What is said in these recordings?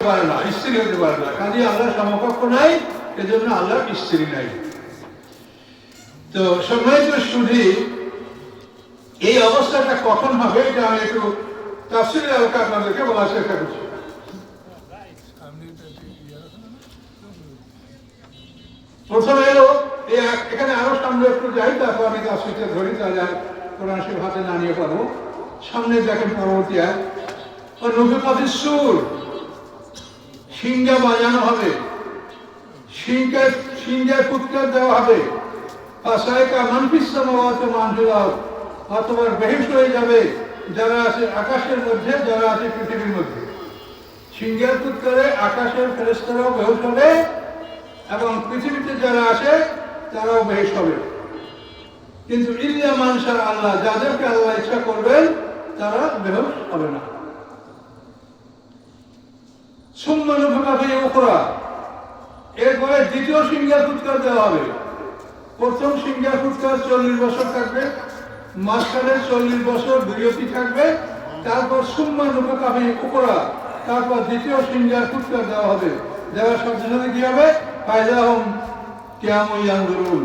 পারে না, স্ত্রী হতে পারে না। কাজে আল্লাহ সমকক্ষ নাই, এজন্য আল্লাহর স্ত্রী নাই। তো সম্মানিত শুধু এই অবস্থাটা কখন হবে এটা আমি একটু তাফসীরের আলোকে আপনাদেরকে বলার চেষ্টা করছি। প্রথমে এলো এখানে আরো সামনে একটু যাই, তারপর আমি তাফসীরটা ধরি, তাহলে কোরআন শরীফ হাতে না নিয়ে পারবো। সামনে দেখেন পরবর্তী আয়াত, নুফিখাফিস সূর, শিঙ্গা বাজানো হবে, শিঙ্গায় ফুৎকার দেওয়া হবে, ফাসাইকা মান ফিস সামাওয়াতি ওয়া মান ফিল আরদ, অথবা বেহেশত হয়ে যাবে যারা আছে আকাশের মধ্যে, যারা আছে পৃথিবীর মধ্যে। শিঙ্গার ফুৎকারে আকাশের ফেরেশতারাও বেহুশ হবে এবং পৃথিবীতে যারা আছে তারাও বেহুশ হবে। কিন্তু ইল্লা মান শা আল্লাহ, যাদেরকে আল্লাহ ইচ্ছা করবেন তারা বেহুশ হবে না। সুম্মা নুফিখা ফিহি উখরা, এরপরে দ্বিতীয় শিঙ্গার ফুৎকার দেওয়া হবে। প্রথম শিঙ্গার ফুৎকার 40 বছর থাকবে, মাঝখানে 40 বছর বিরতি থাকবে, তারপর সুম্মা নুফিখা ফিহি উখরা, তারপর দ্বিতীয় শিঙ্গার ফুৎকার দেওয়া হবে। দেওয়ার সাথে সাথে কি হবে? ফাইদাহুম কিয়ামুন ইয়ানজুরুন,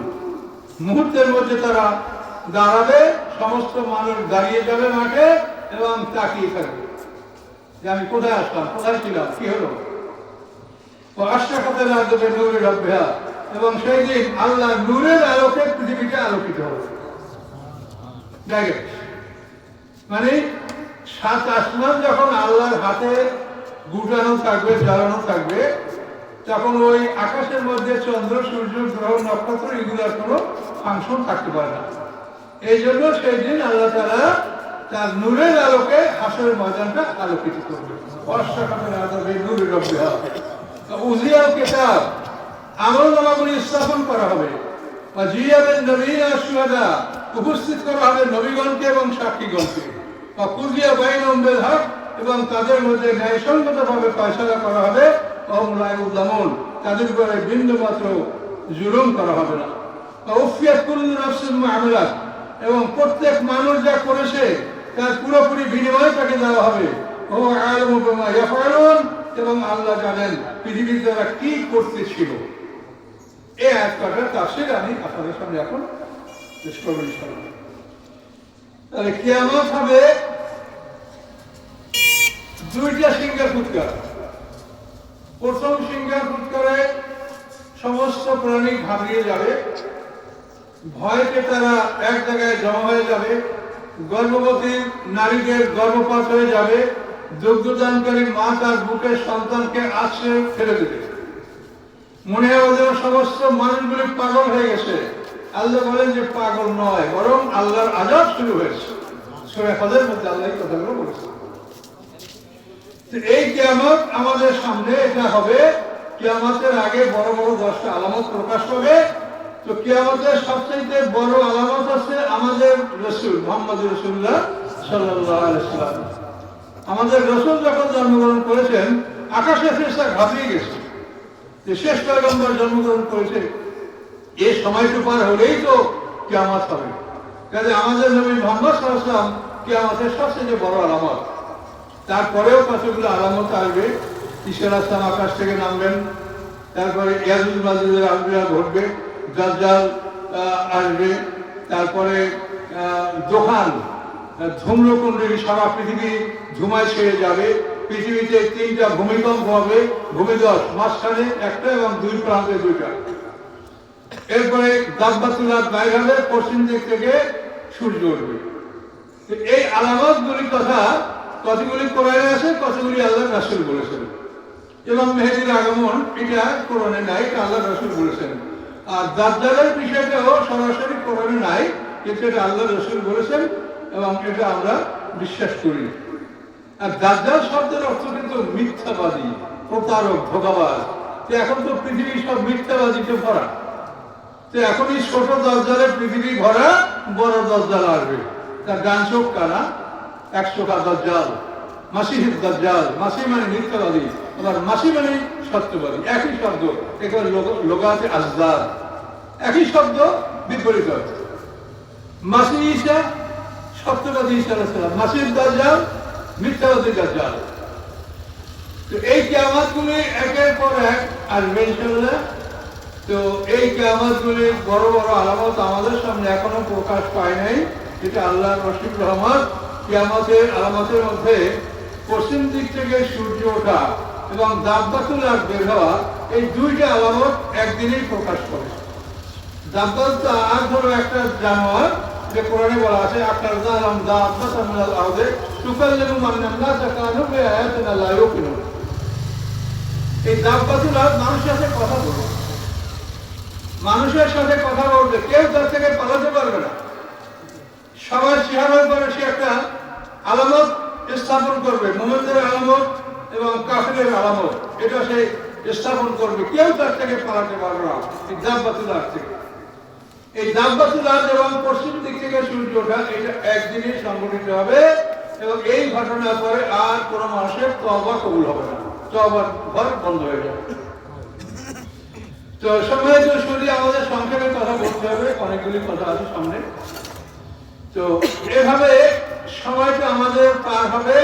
মুহূর্তের মধ্যে তারা দাঁড়াবে, সমস্ত মানুষ দাঁড়িয়ে যাবে মাঠে এবং তাকিয়ে থাকবে যে আমি কোথায় আসলাম, কোথায় ছিলাম, কি হলো। আশরাকাতিল আরদু বিনূরি রাব্বিহা, এবং সেই দিন আল্লাহ নূরের আলোকে পৃথিবীটা আলোকিত হবে। দেখেন, মানে সাত আসমান যখন আল্লাহর হাতে গুটানো থাকবে, জ্বালানো থাকবে, তখন ওই আকাশের মধ্যে চন্দ্র, সূর্য, গ্রহ, নক্ষত্র এগুলোর কোনো ফাংশন থাকতে পারে না। এই জন্য সেই দিন আল্লাহ তাআলা তার নূরের আলোকে হাসরের ময়দানটা আলোকিত করবে। আশরাকাতিল আরদু বিনূরি রাব্বিহা, উযিয়াল কিতাব, আমলনামাগুলি স্থাপন করা হবে। ওয়াজিয়া বিন নবিয়্যিনা ওয়াশ শুহাদা, উপস্থিত করা হবে নবীগণকে এবং সাক্ষীগণকে। ওয়াকুযিয়া বাইনাহুম বিল হক, এবং তাদের মধ্যে ন্যায়সঙ্গতভাবে ফয়সালা করা হবে। ওয়াহুম লা ইউযলামুন, তাদের উপরে বিন্দুমাত্র জুলুম করা হবে না। ওয়াউফিয়াত কুল্লু নাফসিন মা আমিলাত, এবং প্রত্যেক মানুষ যা করেছে তার পুরোপুরি বিনিময় তাকে দেওয়া হবে। ওয়া আ'লামু বিমা ইয়াফআলুন, এবং আল্লাহ জানেন পৃথিবীতে তারা কি করতেছিল। এই আয়াতটার তাফসীর আমি আপনাদের সামনে এখন পেশ করব ইনশাআল্লাহ। তাহলে কিয়ামত হবে দুইটা শিঙ্গার ফুৎকার। প্রথম শিঙ্গার ফুৎকারে সমস্ত প্রাণী ঘাবড়িয়ে যাবে, ভয়তে তারা এক জায়গায় জমা হয়ে যাবে। গর্ভবতী নারীদের গর্ভপাত হয়ে যাবে, দুগ্ধদানকারী মা তার বুকের সন্তানকে আছড়ে ফেলে দেবে। মনে হবে যেন সমস্ত মানুষগুলি পাগল হয়ে গেছে। আল্লাহ বলেন যে পাগল নয়, বরং আল্লাহর আযাব শুরু হয়েছে। সূরা হজের মধ্যে আল্লাহ এই কথাগুলো বলেছেন। এই কিয়ামত আমাদের সামনে, এটা হবে। কিয়ামতের আগে বড় বড় 10টা আলামত প্রকাশ হবে। তো কিয়ামতের সবচেয়ে বড় আলামত আছে আমাদের রাসূল মুহাম্মদ রাসূলুল্লাহ সাল্লাল্লাহু আলাইহি ওয়াসাল্লাম। আমাদের রাসূল যখন জন্মগ্রহণ করেছেন, আকাশে ফেরেশতা ঘাবড়িয়ে গেছে যে শেষ পয়গম্বর জন্মগ্রহণ করেছে, এই সময়টা পার হলেই তো কিয়ামত হবে। কাজে আমাদের নবী মুহাম্মদ সাল্লাল্লাহু আলাইহি ওয়াসাল্লাম কিয়ামতের সবচেয়ে বড় আলামত। তারপরেও কতগুলো আলামত আসবে। ঈসা আলাইহিস সালাম আকাশ থেকে নামবেন, তারপরে ইয়াজুজ মাজুজের আবির্ভাব ঘটবে, দাজ্জাল আসবে, তারপরে দোকান ধূম্রকুণ্ডলী, সারা পৃথিবী ধুমায় ছেড়ে যাবে। পৃথিবীতে 3টা ভূমিকম্প হবে, ভূমিধস, মাঝখানে একটা এবং 2 প্রান্তে 2টা। এরপরে দাব্বাতুল আরদ বাইর হবে, পশ্চিম দিক থেকে সূর্য উঠবে। এই আলামতগুলির কথা কতগুলি কোরআনে আছে, কতগুলি আল্লাহর রাসূল বলেছেন। এবং মেহেদীর আগমন, এটা কোরআনে নাই, এটা আল্লাহর রাসূল বলেছেন। আর দাজ্জালের বিষয়টাও সরাসরি কোরআনে নাই, কিন্তু এটা আল্লাহর রাসূল বলেছেন এবং এটা আমরা বিশ্বাস করি। আর দাজ্জাল শব্দের অর্থ কিন্তু মিথ্যাবাদী, প্রতারক, ধোঁকাবাজ। তো এখন তো পৃথিবী সব মিথ্যাবাদীতে ভরা। তো এখন এই ছোট দাজ্জালের পৃথিবী ভরা, বড় দাজ্জাল আসবে। তার ডান চোখ কানা, 1 চোখা দাজ্জাল, মাসিহিদ দাজ্জাল। মাসি মানে মিথ্যাবাদী, আবার মাসি মানে সত্যবাদী, একই শব্দ। এখানে লোগাতে আজদাদ, একই শব্দ, বিপরীত অর্থ। মাসি ঈসা, সত্যবাদী ঈসা আলাইহিস সালাম, মাসিহিদ দাজ্জাল, মিথ্যাবাদী দাজ্জাল। তো এই কিয়ামতগুলি একের পর এক আসবে ইনশাআল্লাহ। তো এই কিয়ামতগুলি বড় বড় আলামত আমাদের সামনে এখনো প্রকাশ পায় নাই। এটা আল্লাহর রশিদ রহমত। কিয়ামতের আলামতের মধ্যে পশ্চিম দিক থেকে সূর্য ওঠা এবং দাব্বাতুল আরদ বের হওয়া, এই দুইটা আলামত একদিনেই প্রকাশ করে। দাব্বাতুল আরদ হলো একটা জানোয়ার, যে কোরআনে বলা আছে আকার জালাম দাব্বাতান মিনাল আরদে তুকাল্লিমু মান নাসা কানু বিআয়াতিনা লা ইউকিনুন। এই দাব্বাতুল আরদ মানুষের সাথে কথা বলে, মানুষের সাথে কথা বলবে, কেউ তার থেকে পালাতে পারবে না। সবার চেহারার পরে সে একটা আলামত স্থাপন করবে, মুমিনদের আলামত এবং কাফিরের আলামত, এটা সে স্থাপন করবে, কেউ তার থেকে পালাতে পারবে না এই দাব্বাতুল আরদ থেকে। এই দাব্বাতুল আরদ এবং পশ্চিম দিক থেকে সূর্য ওঠা, এটা একদিনই সংঘটিত হবে এবং এই ঘটনার পরে আর কোনো মানুষের তওবা কবুল হবে না, তওবার ঘর বন্ধ হয়ে যাবে। তো সম্মানিত শুধু আমাদের সংক্ষেপে কথা বলতে হবে, অনেকগুলি কথা আছে সামনে। তো এভাবে সময়টা আমাদের পার হবে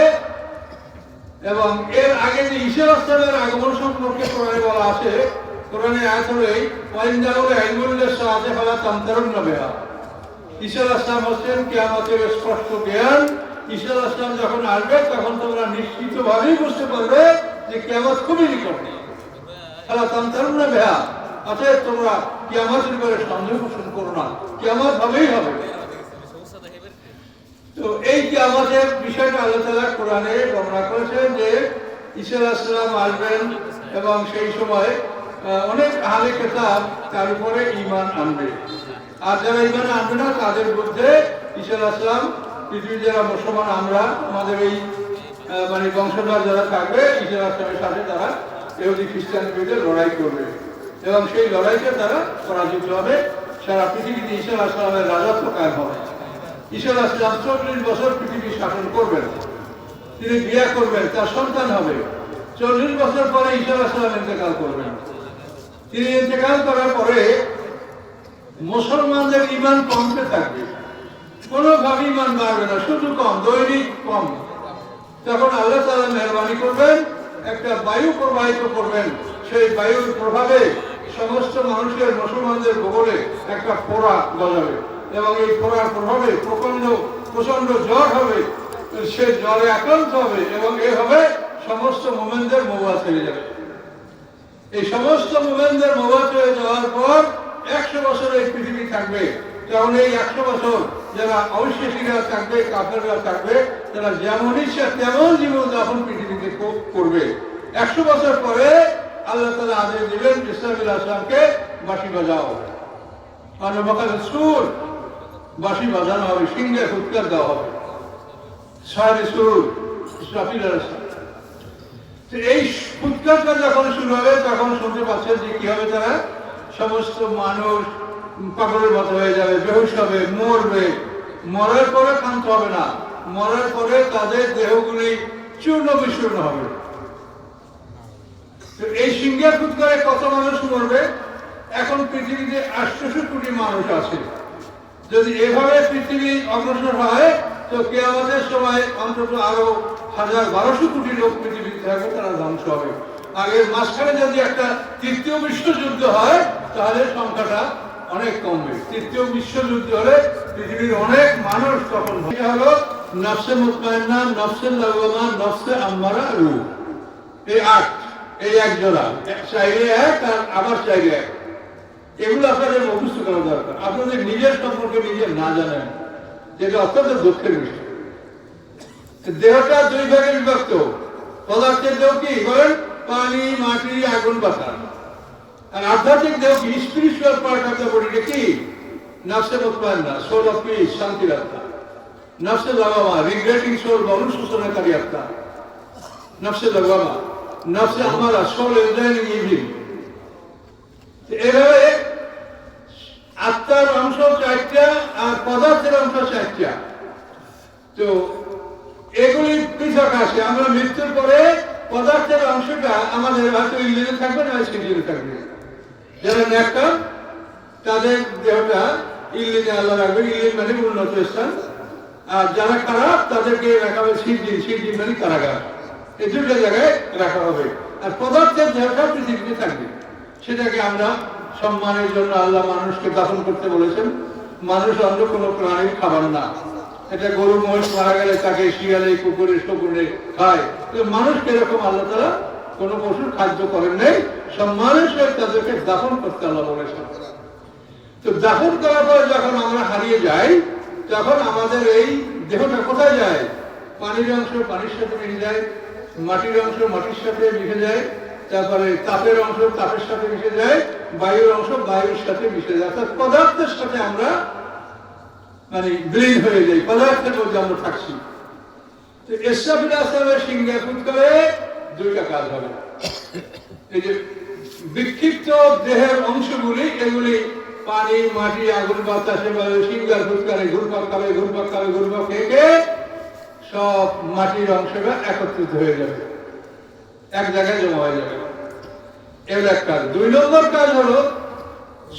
এবং এর আগে যে ঈসা আসলামের আগমন সম্পর্কে কোরআনে বলা আছে, কোরআনে আয়াত হলো ওয়াইন্দাউল ইলমুল লিসাআতি ফালা তামতারুন্না বিহা। ঈসা আসলাম হচ্ছেন কিয়ামতের স্পষ্ট জ্ঞান। ঈসা আসলাম যখন আসবে তখন তোমরা নিশ্চিতভাবেই বুঝতে পারবে যে কিয়ামত খুবই নিকট। ফালা তামতারুন্না বিহা, অতএব তোমরা কিয়ামতের ব্যাপারে সন্দেহ পোষণ করো না, কিয়ামত হবেই হবে। তো এই কিয়ামতের বিষয়টা আল্লাহ তাআলা কোরআনে বর্ণনা করেছেন যে ঈসা আলাইহিস সালাম আসবেন এবং সেই সময় অনেক আহলে কিতাব তার উপরে ঈমান আনবে, আর যারা ঈমান আনবে না তাদের বিরুদ্ধে ঈসা আলাইহিস সালাম, পৃথিবীর যারা মুসলমান আমরা, আমাদের এই মানে বংশধর যারা থাকবে, ঈসা আলাইহিস সালামের সাথে তারা ইহুদি খ্রিস্টানের বিরুদ্ধে লড়াই করবে এবং সেই লড়াইতে তারা পরাজিত হবে। সারা পৃথিবীতে ঈসা আলাইহিস সালামের রাজত্ব কায়েম হবে। ঈসা আলাইহিস সালাম 40 বছর পৃথিবী শাসন করবেন, তিনি বিয়ে করবেন, তার সন্তান হবে। 40 বছর পরে ঈসা আলাইহিস সালাম ইন্তেকাল করবেন। তিনি ইন্তেকাল করার পরে মুসলমানদের ঈমান কমতে থাকবে, কোনোভাবে ঈমান বাড়বে না, শুধু কম, দৈনিক কম। তখন আল্লাহ তাআলা মেহরবানি করবেন, একটা বায়ু প্রবাহিত করবেন, সেই বায়ুর প্রভাবে সমস্ত মানুষের, মুসলমানদের ভূগোলে একটা ফোঁড়া গজাবে এবং এই ফোঁড়ার প্রভাবে প্রচন্ড জ্বর হবে, সে জ্বরে আক্রান্ত হবে এবং এভাবে সমস্ত মুমিনদের মওয়া ছেড়ে যাবে। এই সমস্ত মুমিনদের মওয়া ছেড়ে যাওয়ার পর 100 বছর এই পৃথিবী থাকবে। তখন এই 100 বছর যারা অবিশ্বাসীরা থাকবে, কাফেররা থাকবে, তারা যেমন ইচ্ছা তেমন জীবনযাপন পৃথিবীতে করবে। 100 বছর পরে আল্লাহ তাআলা আদেশ দিলেন ইসরাফিল আসলামকে বাঁশি বাজাও, সুর বাঁশি বাজানো হবে, সিংহে ফুৎকার দেওয়া হবে, সারে সুর ইসরাফিল আসলাম। এই ফুৎকারটা যখন শুরু হবে তখন শুনতে পাচ্ছে যে কি হবে, তারা সমস্ত মানুষ পাগলের মতো হয়ে যাবে, বেহুশ হবে, মরবে। মরার পরে ক্ষান্ত হবে না, মরার পরে তাদের দেহগুলি চূর্ণ বিচূর্ণ হবে। এই সিংহের ফুৎকারে কত মানুষ মরবে? এখন পৃথিবীতে 800 কোটি মানুষ আছে। যদি এভাবে পৃথিবী অগ্রসর হয় তো কিয়ামতের সময় অন্তত আরো 1200 কোটি লোক পৃথিবীতে থাকবে, তারা ধ্বংস হবে। আগের মাঝখানে যদি একটা তৃতীয় বিশ্বযুদ্ধ হয় তাহলে সংখ্যাটা অনেক কমবে। তৃতীয় বিশ্বযুদ্ধ হলে পৃথিবীর অনেক মানুষ তখন হলো নফসে মুতমাইন্না, নফসে লাওয়ামা, নফসে আম্মারা, রূহ। এই 8, এই এক জোড়া, চাইলে এক আর আবার চাইলে এক। এগুলো আপনাদের মুখস্থ করা দরকার। আপনাদের নিজের সম্পর্কে নিজে না জানেন, যেটা অত্যন্ত দুঃখের বিষয়। দেহটা 2 ভাগে বিভক্ত। পদার্থের দেহ কি বলেন? পানি, মাটি, আগুন, বাতাস। আর আধ্যাত্মিক দেহ কি? Spiritual part of the body কি? নফসে মুতমাইন্না, সোল অফ পিস, শান্তির আত্মা। নফসে লাওয়ামা, রিগ্রেটিং সোল, অনুশোচনাকারী আত্মা। নফসে লাওয়ামা, নফসে আমারা, সোল এনজয়িং ইভিল। এভাবে আত্মার অংশ 4টা আর পদার্থের অংশ 4টা। তো এগুলি পৃথক আছে। আমরা মৃত্যুর পরে পদার্থের অংশটা আমাদের হয়তো ইলিনে থাকবে না সিলিনে থাকবে। যারা নেককার তাদের দেহটা ইলিনে আল্লাহ রাখবে, ইলিন মানে উন্নত স্থান। আর যারা খারাপ তাদেরকে রাখা হবে সিজিন, সিজিন মানে কারাগার। এই দুটো জায়গায় রাখা হবে। আর পদার্থের দেহটা পৃথিবীতে থাকবে, সেটাকে আমরা সম্মানের জন্য আল্লাহ মানুষকে দাফন করতে বলেছেন। মানুষ অন্য কোনো প্রাণীর খাবার না। এটা গরু মহিষ মারা গেলে তাকে শিয়ালে কুকুরে শকুনে খায়, মানুষকে এরকম আল্লাহ তাআলা কোনো পশুর খাদ্য করেন নাই, সম্মানের সহিত তাদেরকে দাফন করতে আল্লাহ বলেছেন। তো দাফন করার পর যখন আমরা হারিয়ে যাই, তখন আমাদের এই দেহটা কোথায় যায়? পানির অংশ পানির সাথে মিশে যায়, মাটির অংশ মাটির সাথে মিশে যায়, তারপরে তাপের অংশ তাপের সাথে মিশে যায়, বায়ুর অংশ বায়ুর সাথে মিশে যায়, অর্থাৎ পদার্থের সাথে আমরা মানে বিলীন হয়ে যাই, পদার্থের মধ্যে আমরা থাকছি। তো ইসরাফিল আসলামের সিংহে ফুৎকারে দুইটা কাজ হবে। এই যে বিক্ষিপ্ত দেহের অংশগুলি, এগুলি পানি মাটি আগুন বাতাসে সিংহার ফুৎকারে ঘুরপাক খাবে ঘুরপাক খাবে, ঘুরপাক খেয়ে সব মাটির অংশটা একত্রিত হয়ে যাবে, এক জায়গায় জমা হয়ে যাবে। এর এক কাজ। দুই নম্বর কাজ হলো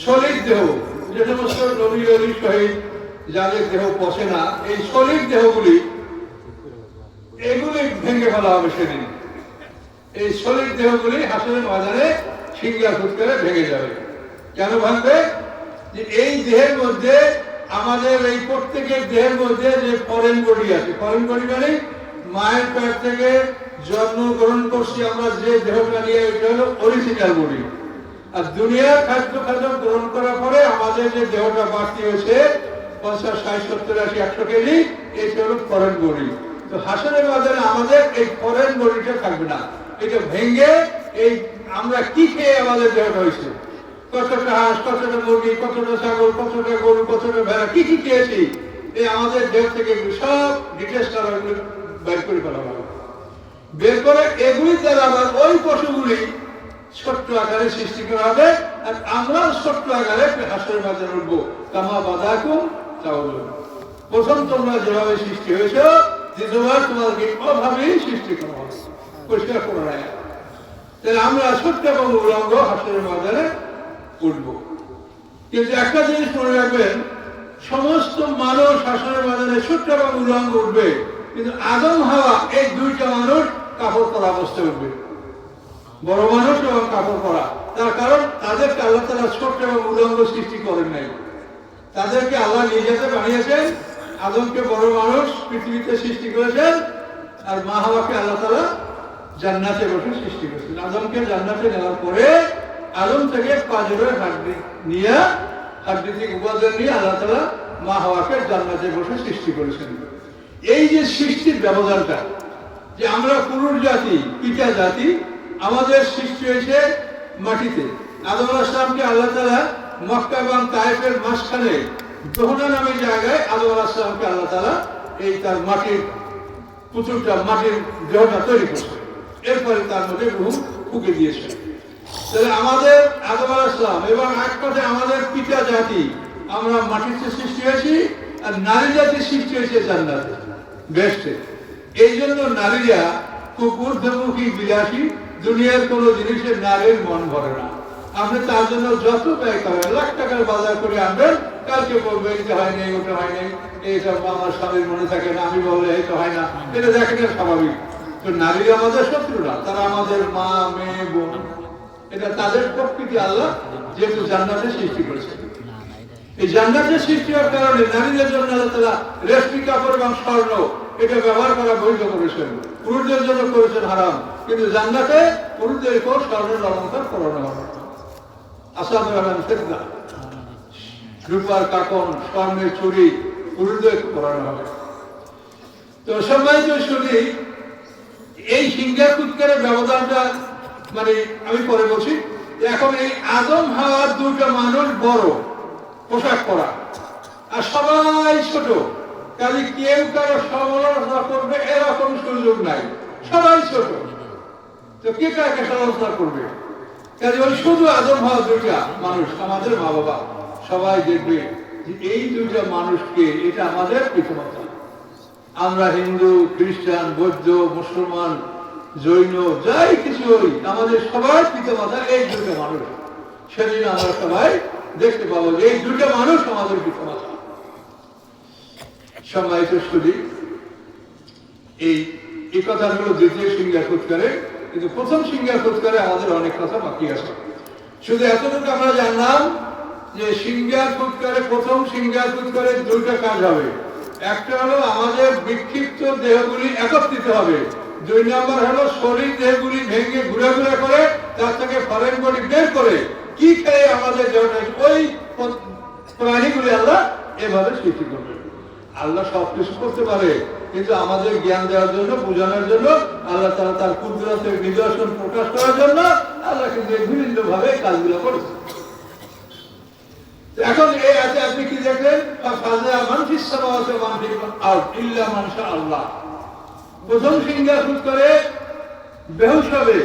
সলিড দেহ, যে সমস্ত নবী অলি শহীদ যাদের দেহ পচে না, এই সলিড দেহগুলি এগুলি ভেঙে ফেলা হবে সেদিন। এই সলিড দেহগুলি হাসরের ময়দানে সিংহার ফুৎকারে ভেঙে যাবে। কেন ভাঙবে? যে এই দেহের মধ্যে, আমাদের এই প্রত্যেকের দেহের মধ্যে যে ফরেন বডি আছে, ফরেন বডি মানে মায়ের পেট থেকে জন্মগ্রহণ করছি আমরা যে দেহটা নিয়ে, এটা হলো অরিজিনাল বডি। আর দুনিয়ার খাদ্য গ্রহণ করার পরে আমাদের যে দেহটা বাড়তি হয়েছে 50, 60, 70, 80, 100 কেজি, এটা হলো ফরেন বডি। তো হাসরের ময়দানে আমাদের এই ফরেন বডিটা থাকবে না, এটা ভেঙে এই আমরা কি খেয়ে আমাদের দেহটা হয়েছে, কতটা হাঁস, কতটা মুরগি, কতটা ছাগল, কতটা গরু, কতটা ভেড়া, কি কি খেয়েছি, এই আমাদের দেহ থেকে সব ডিটেলস বের করে ফেলা হবে। বের করে এগুলি দ্বারা আবার ওই পশুগুলি ছোট্ট আকারে সৃষ্টি করা হবে, আর আমরা ছোট্ট আকারে হাসরের মাঝে উঠবো। কামা বাদাকুম তাউলুন, প্রথম তোমরা যেভাবে সৃষ্টি হয়েছ, দ্বিতীয়বার তোমাদেরকে ওভাবেই সৃষ্টি করা হবে, পরিষ্কার করে নেয়। তাহলে আমরা ছোট্ট এবং উলঙ্গ হাসরের ময়দানে উঠবো। কিন্তু একটা জিনিস মনে রাখবেন, সমস্ত মানুষ হাসরের ময়দানে ছোট্ট এবং উলঙ্গ উঠবে, কিন্তু আদম হাওয়া এই দুইটা মানুষ কাপড় পরা অবস্থায় উঠবে, বড় মানুষ এবং কাপড় পরা। তার কারণ তাদেরকে আল্লাহ তাআলা ছোট্ট এবং উলঙ্গ সৃষ্টি করেন নাই, তাদেরকে আল্লাহ নিজেতে বানিয়েছেন। আদমকে বড় মানুষ পৃথিবীতে সৃষ্টি করেছেন, আর মা হাওয়াকে আল্লাহ তাআলা জান্নাতে বসে সৃষ্টি করেছেন। আদমকে জান্নাতে নেওয়ার পরে আদম থেকে পাঁজরের হাড্ডি নিয়ে, হাড্ডিতিক উপাদান নিয়ে আল্লাহ তাআলা মা হাওয়াকে জান্নাতে বসে সৃষ্টি করেছেন। এই যে সৃষ্টির ব্যবধানটা, যে আমরা পুরুষ জাতি, পিতা জাতি, আমাদের সৃষ্টি হয়েছে মাটিতে। আদম আলাইহিস সালামকে আল্লাহ তাআলা মক্কা এবং তায়েফের মাঝখানে দোহনা নামে জায়গায় আদম আলাইহিস সালামকে আল্লাহ তাআলা এই তার মাটির পুতুলটা, মাটির দেহটা তৈরি করছে, এরপরে তার মধ্যে রূহ ফুঁকে দিয়েছে। তাহলে আমাদের আদম আলাইহিস সালাম এবং এক কথায় আমাদের পিতা জাতি, আমরা মাটিতে সৃষ্টি হয়েছি, আর নারী জাতির সৃষ্টি হয়েছে জান্নাতে, বেহেশতে। এই জন্য নারীরা খুব ঊর্ধ্বমুখী, বিলাসী, দুনিয়ার কোনো জিনিসের নারীর মন ভরে না। আপনি তার জন্য যত ব্যয় করেন, লাখ টাকার বাজার করে আনবেন, কালকে বলবে এটা হয় নাই, ওটা হয় নাই, এইসব আমার স্বামীর মনে থাকে না, আমি বললে এই তো হয় না, এটা দেখেন স্বাভাবিক। তো নারীরা আমাদের শত্রু না, তারা আমাদের মা, মেয়ে, বোন, এটা তাদের প্রকৃতি আল্লাহ যেহেতু জান্নাতে সৃষ্টি করেছে। এই জান্নাতের সৃষ্টি হওয়ার কারণে নারীদের জন্য আল্লাহ তাআলা রেশমি কাপড় এবং স্বর্ণ এটা ব্যবহার করা বৈধ করেছেন, পুরুষদের জন্য করেছেন হারাম। কিন্তু জান্নাতে পুরুষদেরকেও স্বর্ণের অলংকার করানো হবে, রূপার কাকন, স্বর্ণের চুরি পুরুষদের করানো হবে। তো সম্মানিত শুনি, এই সিংহার ফুৎকারের ব্যবধানটা মানে আমি পরে বলছি। এখন এই আদম হাওয়ার দুটো মানুষ বড় পোশাক পরা, আর সবাই ছোট, কাজে কেউ কারো সমালোচনা করবে এরকম সুযোগ নাই, সবাই ছোট। তো কে কাকে সমালোচনা করবে? কাজে ওই শুধু আদম হাওয়া দুইটা মানুষ, আমাদের মা বাবা, সবাই দেখবে যে এই দুইটা মানুষকে, এটা আমাদের পিতামাতা। আমরা হিন্দু, খ্রিস্টান, বৌদ্ধ, মুসলমান, জৈন, যাই কিছু হই, আমাদের সবাই পিতামাতা এই দুটো মানুষ। সেদিন আমরা সবাই দেখতে পাবো যে এই দুটো মানুষ আমাদের পিতামাতা। সম্মানিত শুধু এই এই কথা হলো দ্বিতীয় সিংহার ফুৎকারে, কিন্তু প্রথম সিংহার ফুৎকারে আমাদের অনেক কথা বাকি আছে। শুধু এতটুকু আমরা জানলাম যে সিংহার ফুৎকারে, প্রথম সিংহার ফুৎকারে দুইটা কাজ হবে। একটা হলো আমাদের বিক্ষিপ্ত দেহগুলি একত্রিত হবে, দুই নম্বর হলো শরীর দেহগুলি ভেঙে ঘুরাঘুরা করে তার থেকে ফরেন বডি বের করে কি খেয়ে আমাদের দেহটা, ওই প্রাণীগুলি আল্লাহ এভাবে সৃষ্টি করবে। আল্লাহ সবকিছু করতে পারে, কিন্তু আমাদের জ্ঞান দেওয়ার জন্য, বোঝানোর জন্য, আল্লাহ তাআলা তার কুদরতের নিদর্শন প্রকাশ করার জন্য আল্লাহ কিন্তু বিভিন্ন ভাবে কাজগুলো করেছে। এখন এই আছে, আপনি কি দেখলেন? প্রথম সিংহার ফুৎকারে বেহুশ হবে